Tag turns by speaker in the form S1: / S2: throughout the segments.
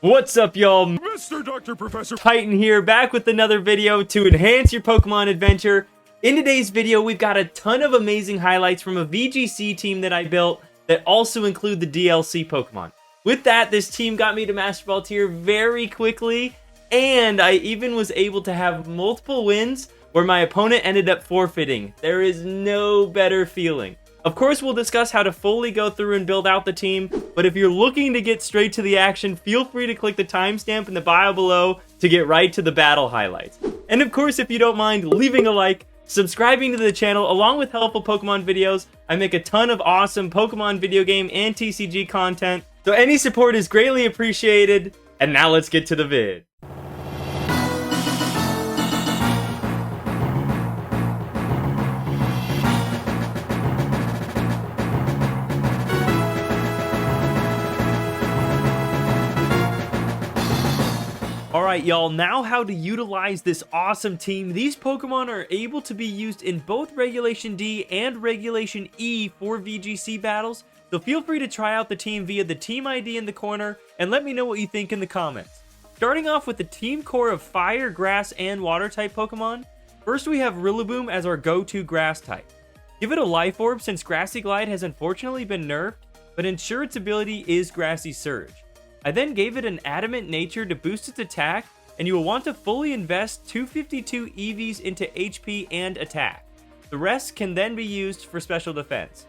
S1: What's up, y'all?
S2: Mr. Dr. Professor
S1: Titan here, back with another video to enhance your Pokemon adventure. In today's video, we've got a ton of amazing highlights from a VGC team that I built that also include the DLC Pokemon. With that, this team got me to Master Ball tier very quickly, and I even was able to have multiple wins where my opponent ended up forfeiting. There is no better feeling. Of course, we'll discuss how to fully go through and build out the team, but if you're looking to get straight to the action, feel free to click the timestamp in the bio below to get right to the battle highlights. And of course, if you don't mind leaving a like, subscribing to the channel, along with helpful Pokemon videos. I make a ton of awesome Pokemon video game and TCG content, so any support is greatly appreciated. And now let's get to the vid. Alright y'all, now how to utilize this awesome team. These Pokemon are able to be used in both Regulation D and Regulation E for VGC battles, so feel free to try out the team via the team ID in the corner and let me know what you think in the comments. Starting off with the team core of Fire, Grass, and Water type Pokemon, first we have Rillaboom as our go-to Grass type. Give it a Life Orb since Grassy Glide has unfortunately been nerfed, but ensure its ability is Grassy Surge. I then gave it an Adamant Nature to boost its attack, and you will want to fully invest 252 EVs into HP and attack. The rest can then be used for special defense.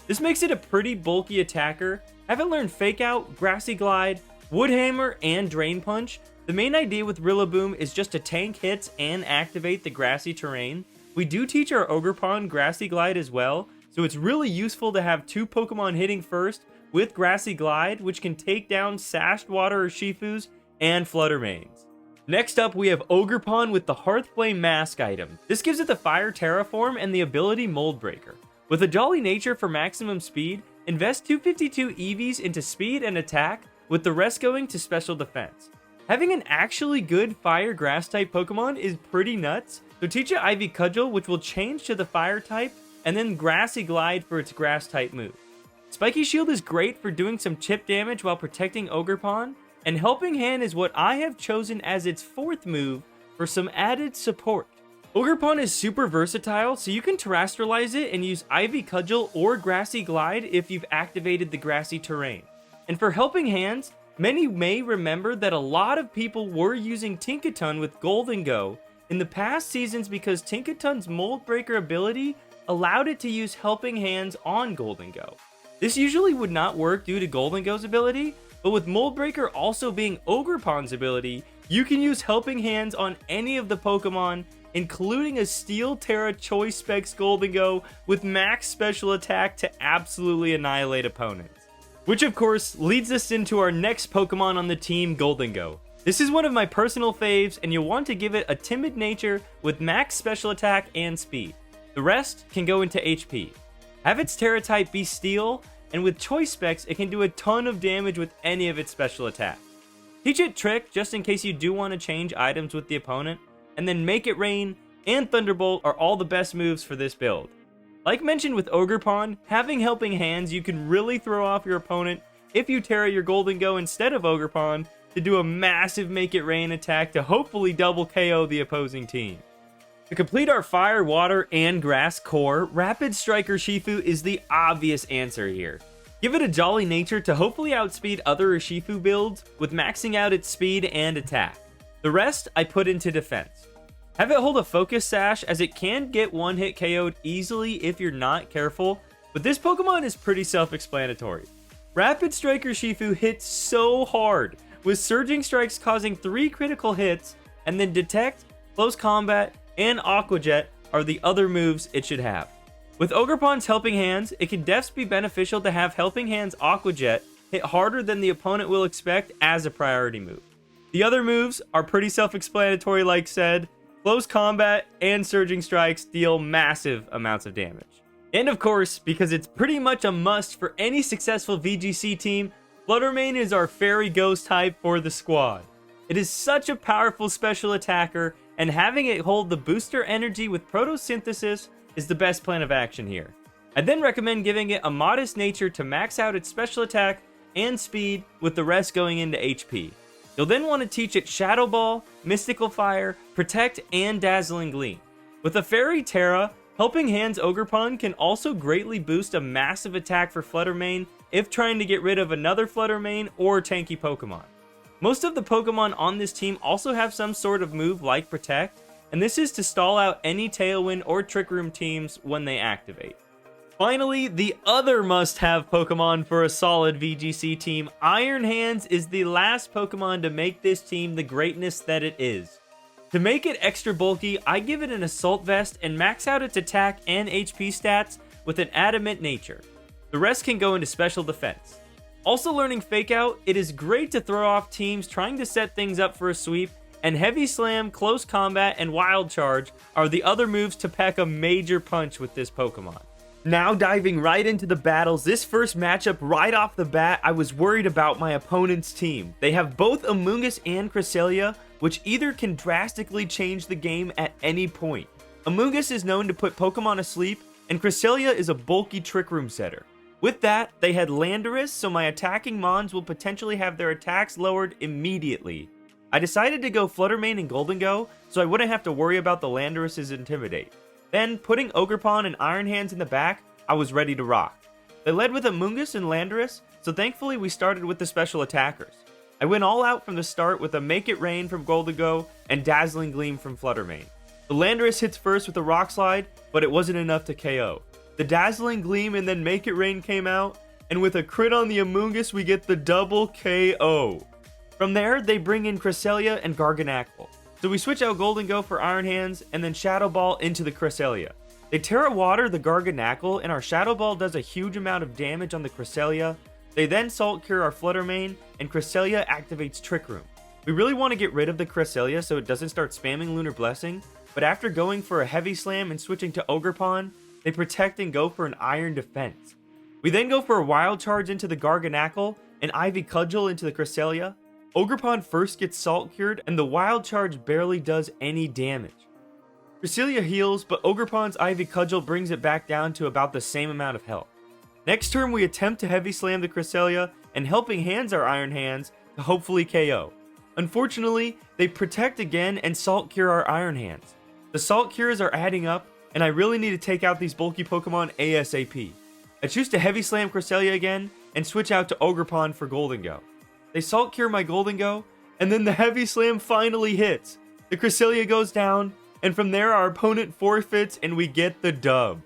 S1: This makes it a pretty bulky attacker. Have it learn Fake Out, Grassy Glide, Wood Hammer, and Drain Punch. The main idea with Rillaboom is just to tank hits and activate the grassy terrain. We do teach our Ogerpon Grassy Glide as well, so it's really useful to have two Pokemon hitting first with Grassy Glide, which can take down Sashed Water Urshifus and Fluttermanes. Next up, we have Ogerpon with the Hearthflame Mask item. This gives it the Fire Terraform and the ability Mold Breaker. With a Jolly Nature for maximum speed, invest 252 EVs into speed and attack, with the rest going to special defense. Having an actually good Fire Grass type Pokemon is pretty nuts, so teach it Ivy Cudgel, which will change to the Fire type, and then Grassy Glide for its Grass type move. Spiky Shield is great for doing some chip damage while protecting Ogerpon, and Helping Hand is what I have chosen as its fourth move for some added support. Ogerpon is super versatile, so you can terrestrialize it and use Ivy Cudgel or Grassy Glide if you've activated the grassy terrain. And for Helping Hands, many may remember that a lot of people were using Tinkaton with Golden Go in the past seasons because Tinkaton's Mold Breaker ability allowed it to use Helping Hands on Golden Go. This usually would not work due to Golden Go's ability, but with Mold Breaker also being Ogerpon's ability, you can use Helping Hands on any of the Pokemon, including a Steel Terra Choice Specs Golden Go with max special attack to absolutely annihilate opponents. Which of course leads us into our next Pokemon on the team, Golden Go. This is one of my personal faves, and you'll want to give it a Timid Nature with max special attack and speed. The rest can go into HP. Have its Terra type be Steel, and with Choice Specs, it can do a ton of damage with any of its special attacks. Teach it Trick, just in case you do want to change items with the opponent, and then Make It Rain and Thunderbolt are all the best moves for this build. Like mentioned with Ogerpon, having Helping Hands, you can really throw off your opponent if you Terra your Golden Go instead of Ogerpon to do a massive Make It Rain attack to hopefully double KO the opposing team. To complete our Fire, Water, and Grass core, Rapid Strike Urshifu is the obvious answer here. Give it a Jolly Nature to hopefully outspeed other Urshifu builds with maxing out its speed and attack. The rest I put into defense. Have it hold a Focus Sash, as it can get one-hit KO'd easily if you're not careful, but this Pokemon is pretty self-explanatory. Rapid Strike Urshifu hits so hard, with Surging Strikes causing 3 critical hits, and then Detect, Close Combat, and Aqua Jet are the other moves it should have. With Ogerpon's Helping Hands, it can defs be beneficial to have Helping Hands Aqua Jet hit harder than the opponent will expect as a priority move. The other moves are pretty self-explanatory, like said. Close Combat and Surging Strikes deal massive amounts of damage. And of course, because it's pretty much a must for any successful VGC team, Fluttermane is our Fairy Ghost type for the squad. It is such a powerful special attacker, and having it hold the booster energy with Photosynthesis is the best plan of action here. I then recommend giving it a Modest Nature to max out its special attack and speed, with the rest going into HP. You'll then want to teach it Shadow Ball, Mystical Fire, Protect, and Dazzling Gleam. With a Fairy Terra, Helping Hand's Ogerpon can also greatly boost a massive attack for Flutter Mane if trying to get rid of another Flutter Mane or tanky Pokemon. Most of the Pokemon on this team also have some sort of move like Protect, and this is to stall out any Tailwind or Trick Room teams when they activate. Finally, the other must-have Pokemon for a solid VGC team, Iron Hands is the last Pokemon to make this team the greatness that it is. To make it extra bulky, I give it an Assault Vest and max out its attack and HP stats with an Adamant nature. The rest can go into special defense. Also learning Fake Out, it is great to throw off teams trying to set things up for a sweep, and Heavy Slam, Close Combat, and Wild Charge are the other moves to pack a major punch with this Pokemon. Now diving right into the battles, this first matchup right off the bat, I was worried about my opponent's team. They have both Amoonguss and Cresselia, which either can drastically change the game at any point. Amoonguss is known to put Pokemon asleep, and Cresselia is a bulky Trick Room setter. With that, they had Landorus, so my attacking Mons will potentially have their attacks lowered immediately. I decided to go Flutter Mane and Goldengo, so I wouldn't have to worry about the Landorus's Intimidate. Then, putting Ogerpon and Iron Hands in the back, I was ready to rock. They led with Amoonguss and Landorus, so thankfully we started with the special attackers. I went all out from the start with a Make It Rain from Goldengo and Dazzling Gleam from Flutter Mane. The Landorus hits first with a Rock Slide, but it wasn't enough to KO. The Dazzling Gleam and then Make It Rain came out, and with a crit on the Amoonguss we get the double KO. From there, they bring in Cresselia and Garganacl. So we switch out Goldengo for Iron Hands, and then Shadow Ball into the Cresselia. They Terra Water the Garganacl, and our Shadow Ball does a huge amount of damage on the Cresselia. They then Salt Cure our Flutter Mane, and Cresselia activates Trick Room. We really want to get rid of the Cresselia so it doesn't start spamming Lunar Blessing, but after going for a Heavy Slam and switching to Ogerpon, they protect and go for an Iron Defense. We then go for a Wild Charge into the Garganacl, and Ivy Cudgel into the Cresselia. Ogerpon first gets Salt Cured, and the Wild Charge barely does any damage. Cresselia heals, but Ogerpon's Ivy Cudgel brings it back down to about the same amount of health. Next turn we attempt to Heavy Slam the Cresselia, and Helping Hands our Iron Hands to hopefully KO. Unfortunately, they protect again and Salt Cure our Iron Hands. The Salt Cures are adding up, and I really need to take out these bulky Pokemon ASAP. I choose to Heavy Slam Cresselia again, and switch out to Ogerpon for Goldengo. They Salt Cure my Goldengo, and then the Heavy Slam finally hits. The Cresselia goes down, and from there our opponent forfeits and we get the dub.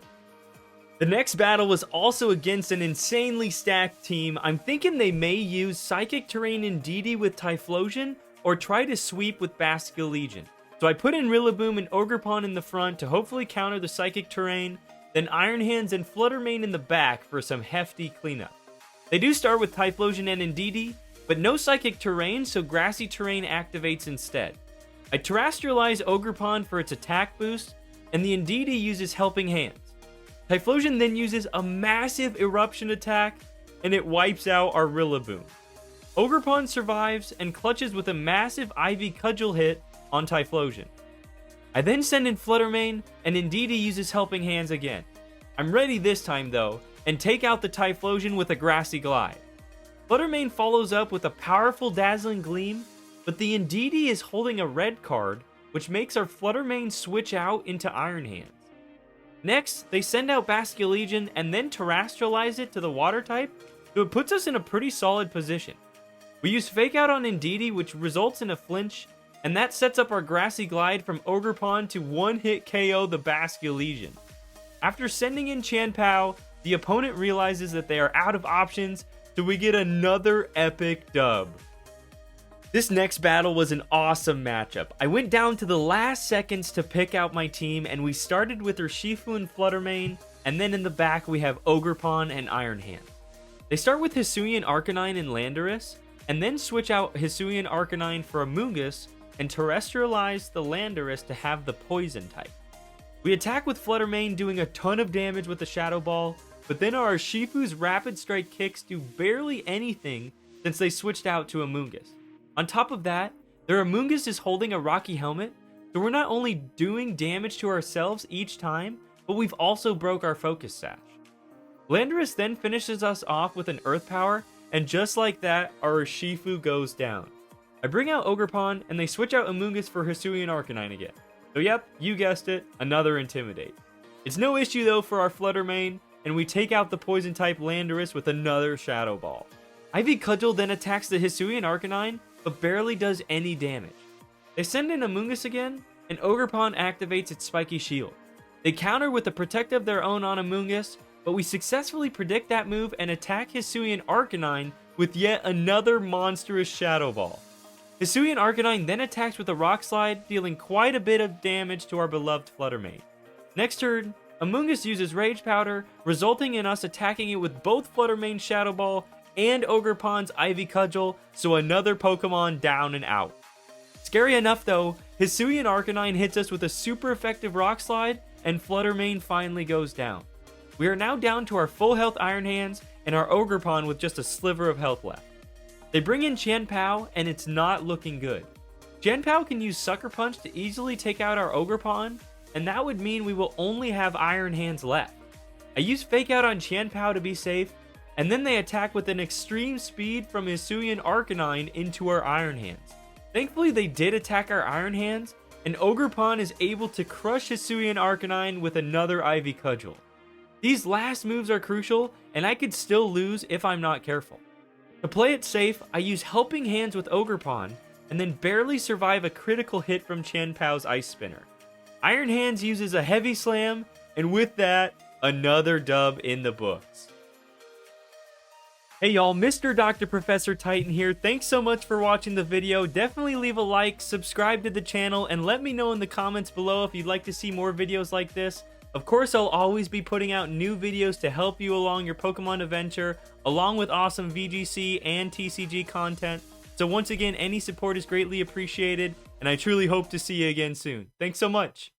S1: The next battle was also against an insanely stacked team. I'm thinking they may use Psychic Terrain Indeedee with Typhlosion, or try to sweep with Basculegion. So I put in Rillaboom and Ogerpon in the front to hopefully counter the Psychic Terrain, then Iron Hands and Flutter Mane in the back for some hefty cleanup. They do start with Typhlosion and Indeedee, but no Psychic Terrain, so Grassy Terrain activates instead. I Terrestrialize Ogerpon for its attack boost, and the Indeedee uses Helping Hands. Typhlosion then uses a massive Eruption attack, and it wipes out our Rillaboom. Ogerpon survives and clutches with a massive Ivy Cudgel hit on Typhlosion. I then send in Flutter Mane, and Indeedee uses Helping Hands again. I'm ready this time though, and take out the Typhlosion with a Grassy Glide. Flutter Mane follows up with a powerful Dazzling Gleam, but the Indeedee is holding a red card, which makes our Flutter Mane switch out into Iron Hands. Next, they send out Basculegion and then Terrestrialize it to the Water type, so it puts us in a pretty solid position. We use Fake Out on Indeedee, which results in a flinch, and that sets up our Grassy Glide from Ogerpon to one-hit KO the Basculegion. After sending in Chanpao, the opponent realizes that they are out of options, so we get another epic dub. This next battle was an awesome matchup. I went down to the last seconds to pick out my team, and we started with Urshifu and Flutter Mane, and then in the back we have Ogerpon and Iron Hand. They start with Hisuian Arcanine and Landorus, and then switch out Hisuian Arcanine for Amoonguss, and Terrestrialize the Landorus to have the Poison type. We attack with Flutter Mane, doing a ton of damage with the Shadow Ball, but then our Urshifu's Rapid Strike kicks do barely anything since they switched out to Amoonguss. On top of that, their Amoonguss is holding a Rocky Helmet, so we're not only doing damage to ourselves each time, but we've also broke our Focus Sash. Landorus then finishes us off with an Earth Power, and just like that, our Urshifu goes down. I bring out Ogerpon, and they switch out Amoonguss for Hisuian Arcanine again. So yep, you guessed it, another Intimidate. It's no issue though for our Flutter main, and we take out the Poison type Landorus with another Shadow Ball. Ivy Cudgel then attacks the Hisuian Arcanine, but barely does any damage. They send in Amoonguss again, and Ogerpon activates its Spiky Shield. They counter with a Protect of their own on Amoonguss, but we successfully predict that move and attack Hisuian Arcanine with yet another monstrous Shadow Ball. Hisuian Arcanine then attacks with a Rock Slide, dealing quite a bit of damage to our beloved Flutter main. Next turn, Amoonguss uses Rage Powder, resulting in us attacking it with both Flutter main Shadow Ball and Ogerpon's Ivy Cudgel, so another Pokemon down and out. Scary enough though, Hisuian Arcanine hits us with a super effective Rock Slide, and Flutter main finally goes down. We are now down to our full health Iron Hands, and our Ogerpon with just a sliver of health left. They bring in Chien-Pao, and it's not looking good. Chien-Pao can use Sucker Punch to easily take out our Ogerpon, and that would mean we will only have Iron Hands left. I use Fake Out on Chien-Pao to be safe, and then they attack with an extreme speed from Hisuian Arcanine into our Iron Hands. Thankfully they did attack our Iron Hands, and Ogerpon is able to crush Hisuian Arcanine with another Ivy Cudgel. These last moves are crucial, and I could still lose if I'm not careful. To play it safe, I use Helping Hands with Ogerpon, and then barely survive a critical hit from Chien-Pao's Ice Spinner. Iron Hands uses a Heavy Slam, and with that, another dub in the books. Hey y'all, Mr. Dr. Professor Titan here. Thanks so much for watching the video. Definitely leave a like, subscribe to the channel, and let me know in the comments below if you'd like to see more videos like this. Of course, I'll always be putting out new videos to help you along your Pokemon adventure, along with awesome VGC and TCG content. So once again, any support is greatly appreciated, and I truly hope to see you again soon. Thanks so much.